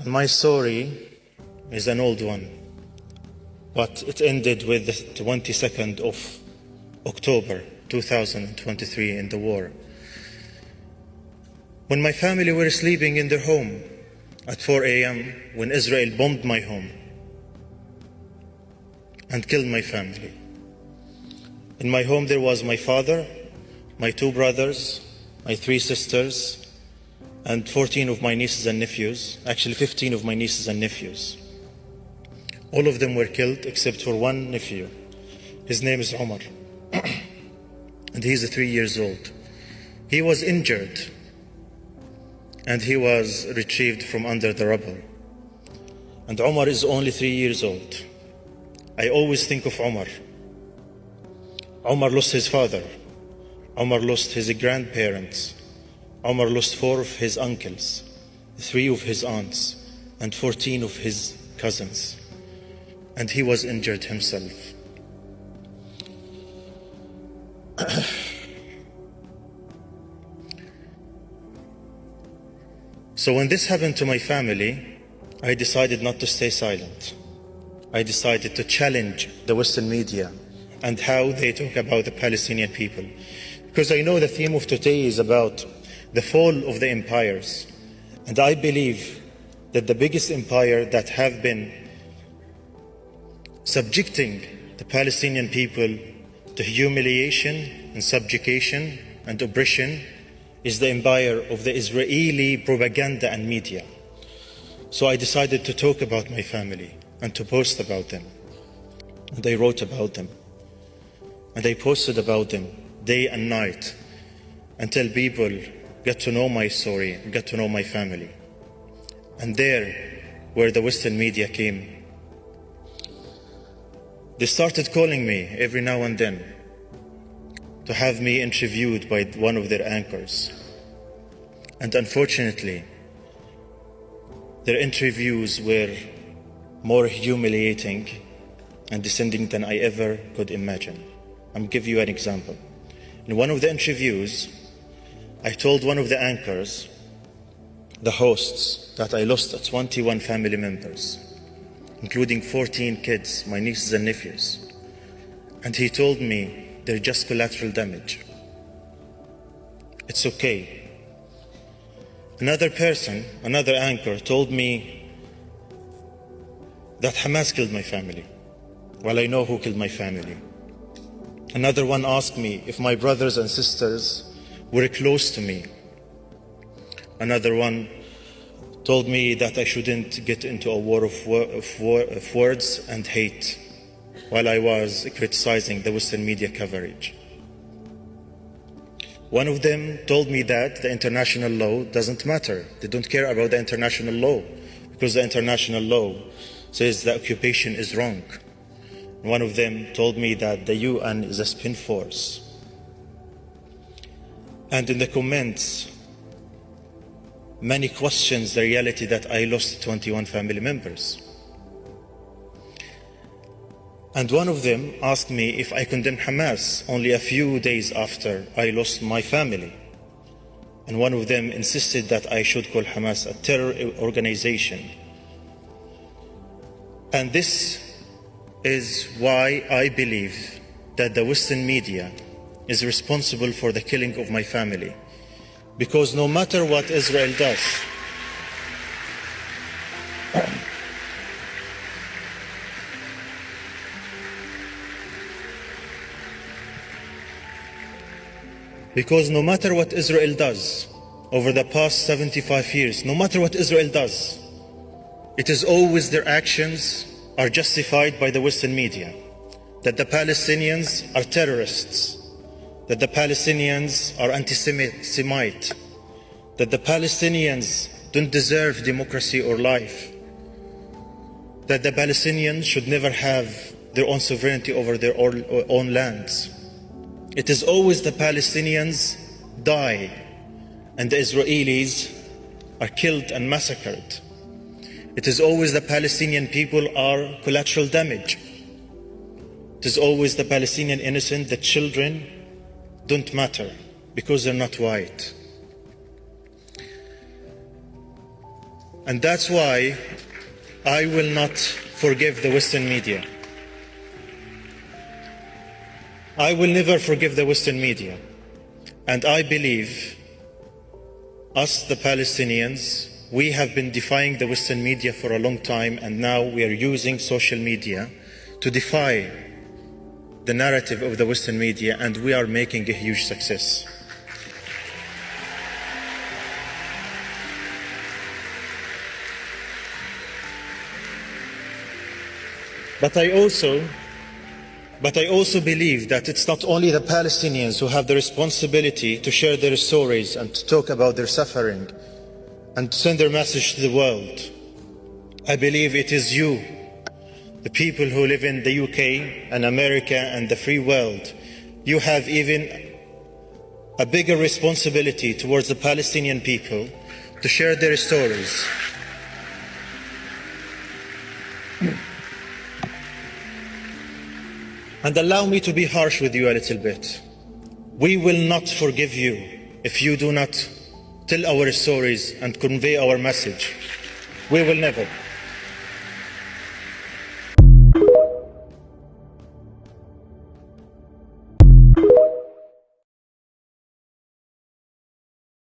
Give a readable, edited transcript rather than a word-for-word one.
My story is an old one, but it ended with the 22nd of October 2023 in the war. When my family were sleeping in their home at 4 a.m. when Israel bombed my home and killed my family. In my home there was my father, my 2 brothers, my 3 sisters, and 14 of my nieces and nephews, actually 15 of my nieces and nephews. All of them were killed except for one nephew. His name is Omar, and he's 3 years old. He was injured, and he was retrieved from under the rubble. And Omar is only 3 years old. I always think of Omar. Omar lost his father. Omar lost his grandparents. Omar lost 4 of his uncles, 3 of his aunts, and 14 of his cousins. And he was injured himself. So when this happened to my family, I decided not to stay silent. I decided to challenge the Western media and how they talk about the Palestinian people. Because I know the theme of today is about the fall of the empires. And I believe that the biggest empire that have been subjecting the Palestinian people to humiliation and subjugation and oppression is the empire of the Israeli propaganda and media. So I decided to talk about my family and to post about them. And I wrote about them. And I posted about them day and night until people get to know my story, get to know my family. And there, where the Western media came, they started calling me every now and then to have me interviewed by one of their anchors. And unfortunately, their interviews were more humiliating and descending than I ever could imagine. I'll give you an example. In one of the interviews, I told one of the anchors, the hosts, that I lost 21 family members, including 14 kids, my nieces and nephews. And he told me they're just collateral damage. It's okay. Another person, another anchor, told me that Hamas killed my family. Well, I know who killed my family. Another one asked me if my brothers and sisters were close to me. Another one told me that I shouldn't get into a war of words and hate while I was criticizing the Western media coverage. One of them told me that the international law doesn't matter. They don't care about the international law because the international law says the occupation is wrong. One of them told me that the UN is a spin force. And in the comments, many questions the reality that I lost 21 family members. And one of them asked me if I condemn Hamas only a few days after I lost my family. And one of them insisted that I should call Hamas a terror organization. And this is why I believe that the Western media is responsible for the killing of my family. Because no matter what Israel does, because no matter what Israel does over the past 75 years, no matter what Israel does, it is always their actions are justified by the Western media. That the Palestinians are terrorists, that the Palestinians are anti-Semite, that the Palestinians don't deserve democracy or life, that the Palestinians should never have their own sovereignty over their own lands. It is always the Palestinians die and the Israelis are killed and massacred. It is always the Palestinian people are collateral damage. It is always the Palestinian innocent, the children don't matter because they're not white. And that's why I will not forgive the Western media. I will never forgive the Western media. And I believe us, the Palestinians, we have been defying the Western media for a long time, and now we are using social media to defy the narrative of the Western media, and we are making a huge success. But I also believe that it's not only the Palestinians who have the responsibility to share their stories and to talk about their suffering and to send their message to the world. I believe it is you, the people who live in the UK and America and the free world. You have even a bigger responsibility towards the Palestinian people to share their stories. And allow me to be harsh with you a little bit. We will not forgive you if you do not tell our stories and convey our message. We will never.